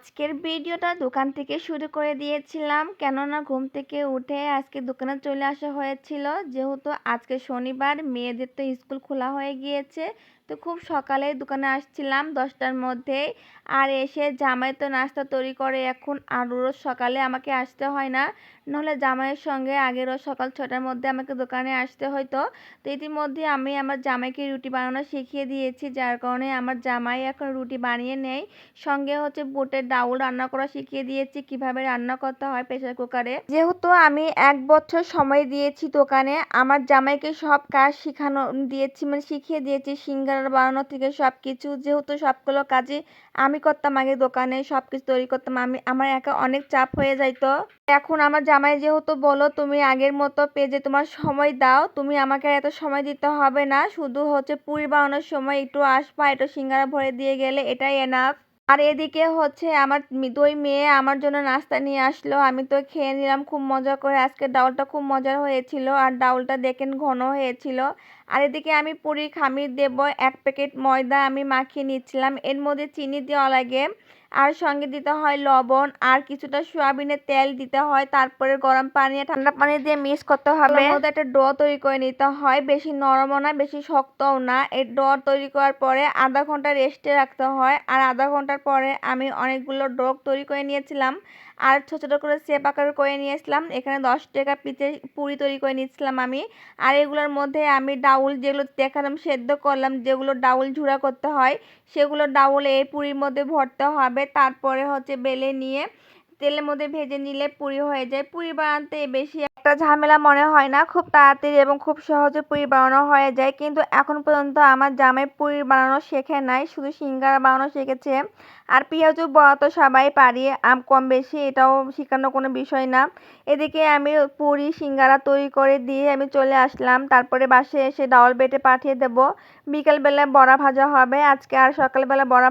আজকের ভিডিওটা দোকান থেকে শুরু করে দিয়েছিলাম, কেননা ঘুম থেকে উঠে আজকে দোকানে চলে আসা হয়েছিল। যেহেতু আজকে শনিবার, মেয়েদের তো স্কুল খোলা হয়ে গিয়েছে, তো খুব সকালে দোকানে আসছিলাম 10টার মধ্যেই। আর এসে জামাই তো নাস্তা তৈরি করে এখন, আর রোজ সকালে আমাকে আসতে হয় না, নাহলে জামাইয়ের সঙ্গে আগের রোজ সকাল 6টার মধ্যে আমাকে দোকানে আসতে হতো। তো ইতিমধ্যে আমি আমার জামাইকে রুটি বানানো শিখিয়ে দিয়েছি, যার কারণে আমার জামাই এখন রুটি বানিয়ে নেয়। সঙ্গে হচ্ছে বুটের ডাউল রান্না করা শিখিয়ে দিয়েছি, কিভাবে রান্না করতে হয় প্রেসার কুকারে। যেহেতু আমি 1 বছর সময় দিয়েছি দোকানে, আমার জামাইকে সব কাজ শিখানো দিয়েছি, মানে শিখিয়ে দিয়েছি, সিঙ্গারা বানানো থেকে সব কিছু। যেহেতু সবগুলো কাজই আমি করতাম আগে দোকানে, সব কিছু তৈরি করতাম আমি, আমার একা অনেক চাপ হয়ে যাইতো। এখন আমার জামাই যেহেতু বলো তুমি আগের মতো পেজে তোমার সময় দাও, তুমি আমাকে এত সময় দিতে হবে না, শুধু হচ্ছে পুরি বানানোর সময় একটু আসবা, একটু সিঙ্গারা ভরে দিয়ে গেলে এটাই এনাফ। আর এদিকে হচ্ছে আমার দুই মেয়ে আমার জন্য নাস্তা নিয়ে আসলো, আমি তো খেয়ে নিলাম খুব মজা করে। আজকে ডাউলটা খুব মজার হয়েছিল, আর ডাউলটা দেখেন ঘন হয়েছিল। আর এদিকে আমি পুরি খামির দেব, 1 প্যাকেট ময়দা আমি মাখিয়ে নিচ্ছিলাম, এর মধ্যে চিনি দেওয়া লাগে, আর সঙ্গে দিতে হয় লবণ, আর কিছুটা সয়াবিনের তেল দিতে হয়, তারপরে গরম পানি আর ঠান্ডা পানি দিয়ে মিক্স করতে হবে। এর মধ্যে একটা ডো তৈরি করে নিতে হয়, বেশি নরমও না বেশি শক্তও না। এই ডো তৈরি করার পরে আধা ঘন্টা রেস্টে রাখতে হয়, আর আধা ঘন্টার পরে আমি অনেকগুলো ডো তৈরি করে নিয়েছিলাম, আর ছোট ছোট করে শেপ আকার করে নিয়েছিলাম। এখানে 10 টাকা পিসে পুরি তৈরি করে নিয়েছিলাম আমি। আর এগুলোর মধ্যে আমি ডাউল যেগুলো দেখালাম সেদ্ধ করলাম, যেগুলো ডাউল ঝুরা করতে হয়, সেগুলো ডাউল এই পুরির মধ্যে ভরতে হবে। তারপরে হচ্ছে বেলে নিয়ে তেলের মধ্যে ভেজে নিলে পুরি হয়ে যায়। পুরি বানাতে বেশি একটা ঝামেলা মনে হয় না, খুব তাড়াতাড়ি এবং খুব সহজে পুরি বানানো হয়ে যায়। কিন্তু এখন পর্যন্ত আমার জামাই পুরি বানানো শেখে নাই, শুধু সিঙ্গারা বানানো শিখেছে। আর পেঁয়াজু বড়া তো সবাই পারি, কম বেশি, এটাও শেখানোর কোনো বিষয় না। এদিকে আমি পুরি সিঙ্গারা তৈরি করে দিয়ে আমি চলে আসলাম, তারপরে বাসায় এসে ডাউল বেটে পাঠিয়ে দেব। বিকেলবেলায় বড়া ভাজা হবে আজকে, আর সকালবেলা বড়া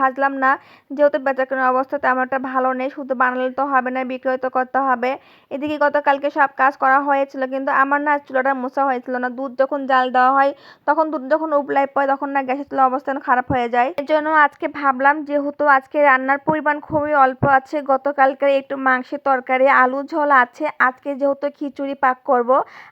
ভাজলাম না, যেহেতু বেচাকেনার অবস্থা তেমন একটা ভালো নেই, শুধু বানালে তো হবে না, বিক্রয় তো করতে হবে। এদিকে গতকালকে সব কাজ করা হয়েছিল, কিন্তু আমার না চুলাটা মোছা হয়েছিল না। দুধ যখন জাল দেওয়া হয়, তখন দুধ যখন উবলাই পড়ে, তখন না গ্যাসের চুলার অবস্থান খারাপ হয়ে যায়। এর জন্য আজকে ভাবলাম, যেহেতু আজকে রান্নার পরিমাণ খুবই অল্প আছে, গতকালকের একটু মাংসের তরকারি আলু ঝোল আছে, আজকে যেহেতু খিচুড়ি পাক করব,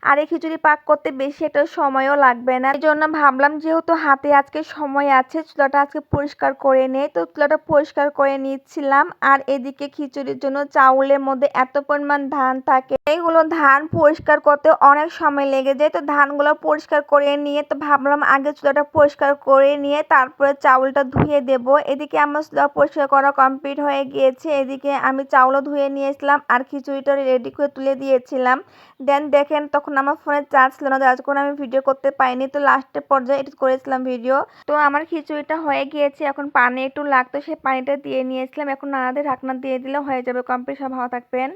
আর এই খিচুড়ি পাক করতে বেশি একটা সময়ও লাগবে না। এই জন্য ভাবলাম যেহেতু হাতে আজকে সময় আছে, চুলাটা আজকে পরিষ্কার করে নেই। তো চুলাটা পরিষ্কার করে নিচ্ছিলাম। আর এদিকে খিচুড়ির জন্য চাউলের মধ্যে এত পরিমাণ ধান থাকে, এইগুলো ধান পরিষ্কার করতে অনেক সময় লেগে যায়। তো ধানগুলো পরিষ্কার করে নিয়ে তো ভাবলাম আগে চুলাটা পরিষ্কার করে নিয়ে তারপরে চাউলটা ধুয়ে দেব। এদিকে আমার চুলা পরিষ্কার করা কমপ্লিট হয়ে গিয়েছে, এদিকে আমি চাউলও ধুয়ে নিয়েছিলাম, আর খিচুড়িটা রেডি করে তুলে দিয়েছিলাম। দেন দেখেন তখন আমার ফোনে চার্জ ছিল না, যার কারণে আমি ভিডিও করতে পাইনি, তো লাস্টের পর্যায়ে এডিট করেছিলাম ভিডিও। তো আমার খিচুড়িটা হয়ে গিয়েছে, এখন পানি একটু লাগতো, সেই পানিটা দিয়ে নিয়েছিলাম, এখন নাড়া দিয়ে ঢাকনা দিয়ে দিলে হয়ে যাবে কমপ্লিট। সব ভালো থাকবেন।